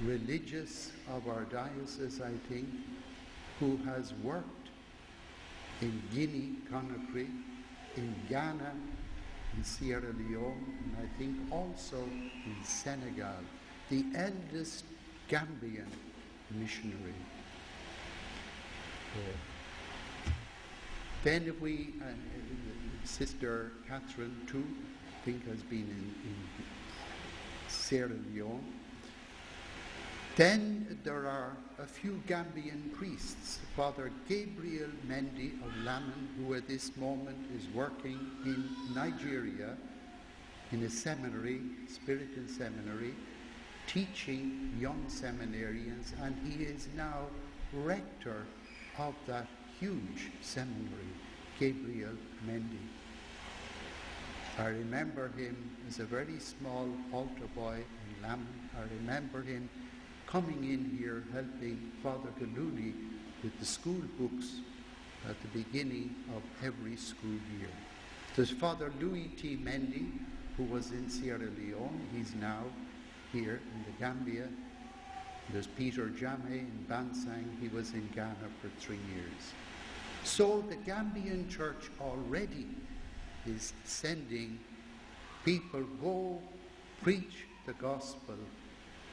religious of our diocese, I think, who has worked in Guinea-Conakry, in Ghana, in Sierra Leone, and I think also in Senegal, the eldest Gambian missionary. Then if we, Sister Catherine too, I think has been in Sierra Leone. Then there are a few Gambian priests. Father Gabriel Mendy of Lamon, who at this moment is working in Nigeria in a seminary, spiritual seminary, teaching young seminarians, and he is now rector of that huge seminary, Gabriel Mendy. I remember him as a very small altar boy in Lamon. I remember him coming in here helping Father Galuli with the school books at the beginning of every school year. There's Father Louis T. Mendy, who was in Sierra Leone. He's now here in the Gambia. There's Peter Jame in Bansang. He was in Ghana for 3 years. So the Gambian church already is sending people, go preach the gospel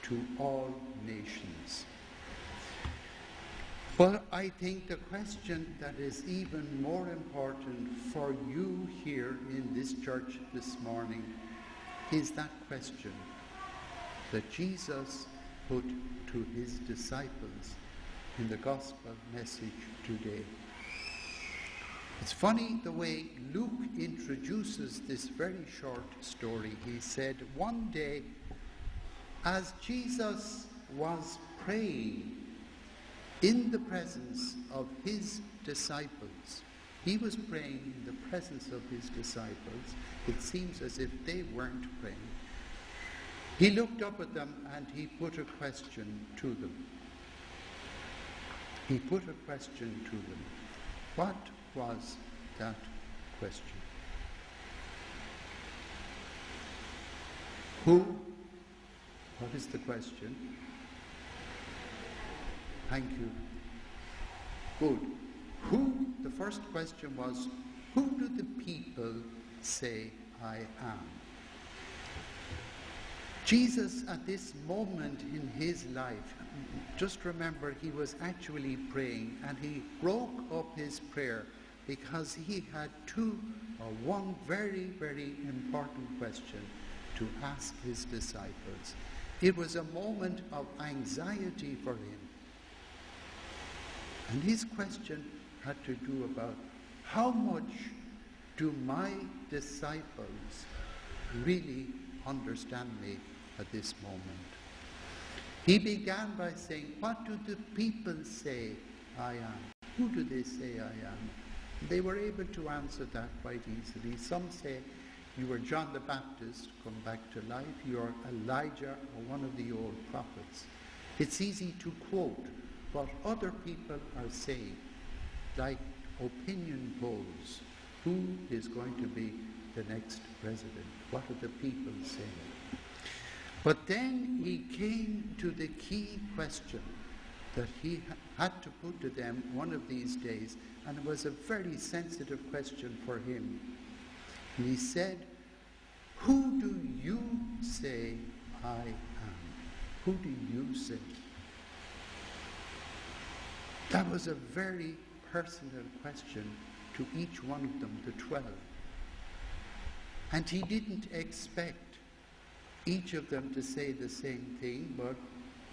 to all nations. But I think the question that is even more important for you here in this church this morning is that question that Jesus put to his disciples in the gospel message today. It's funny the way Luke introduces this very short story. He said, one day, as Jesus was praying in the presence of his disciples, he was praying in the presence of his disciples. It seems as if they weren't praying. He looked up at them and he put a question to them. He put a question to them. What was that question? What is the question? Thank you. Good. The first question was, who do the people say I am? Jesus, at this moment in his life, just remember he was actually praying, and he broke up his prayer because he had one very, very important question to ask his disciples. It was a moment of anxiety for him. And his question had to do about how much do my disciples really understand me at this moment? He began by saying, what do the people say I am? Who do they say I am? They were able to answer that quite easily. Some say, you are John the Baptist, come back to life. You are Elijah or one of the old prophets. It's easy to quote what other people are saying, like opinion polls. Who is going to be the next president? What are the people saying? But then he came to the key question that he had to put to them one of these days, and it was a very sensitive question for him. And he said, who do you say I am? Who do you say? That was a very personal question to each one of them, the 12. And he didn't expect each of them to say the same thing, but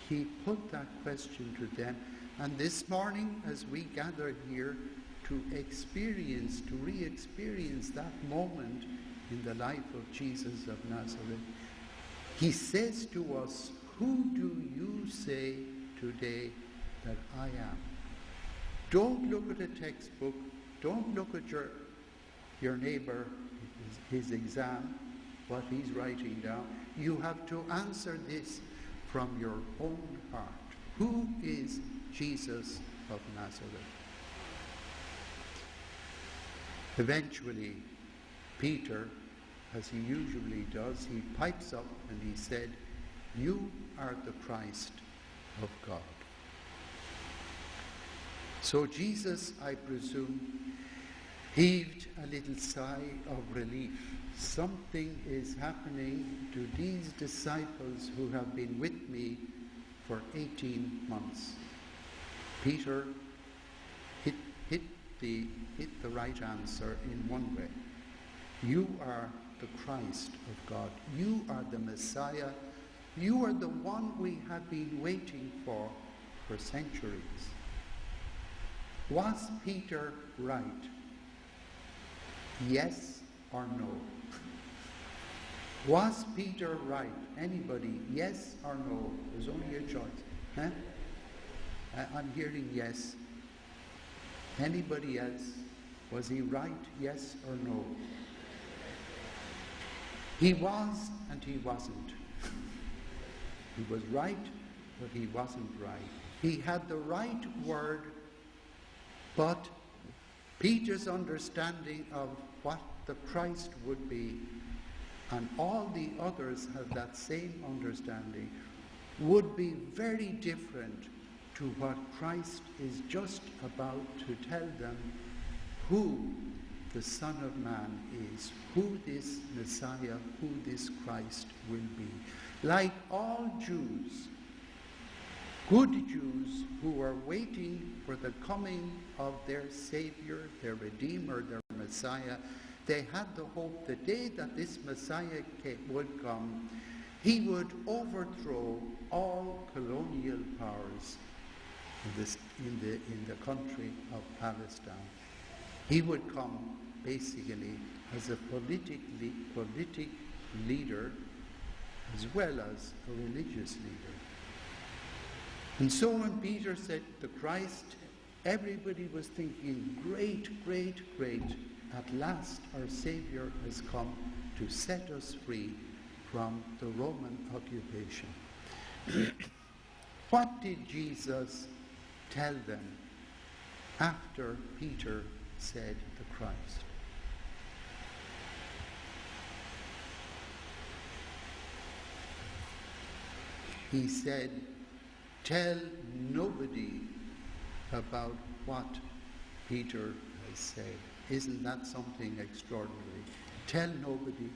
he put that question to them. And this morning, as we gather here to re-experience that moment in the life of Jesus of Nazareth, he says to us, who do you say today that I am? Don't look at a textbook. Don't look at your neighbor, his exam, what he's writing down. You have to answer this from your own heart. Who is Jesus of Nazareth? Eventually, Peter, as he usually does, he pipes up and he said, You are the Christ of God. So Jesus, I presume, heaved a little sigh of relief. Something is happening to these disciples who have been with me for 18 months. Peter hit the right answer in one way. You are the Christ of God. You are the Messiah. You are the one we have been waiting for centuries. Was Peter right? Yes or no? Was Peter right? Anybody? Yes or no? There's only a choice. Huh? I'm hearing yes. Anybody else? Was he right? Yes or no? He was and he wasn't. He was right, but he wasn't right. He had the right word, but Peter's understanding of what the Christ would be, and all the others have that same understanding, would be very different to what Christ is just about to tell them, who the Son of Man is, who this Messiah, who this Christ will be. Like all Jews, good Jews who are waiting for the coming of their Savior, their Redeemer, their Messiah, they had the hope the day that this Messiah would come, he would overthrow all colonial powers in the country of Palestine. He would come basically as a politic leader as well as a religious leader. And so when Peter said the Christ, everybody was thinking, great, great, great. At last our Savior has come to set us free from the Roman occupation. What did Jesus tell them after Peter said the Christ? He said, tell nobody about what Peter has said. Isn't that something extraordinary? Tell nobody.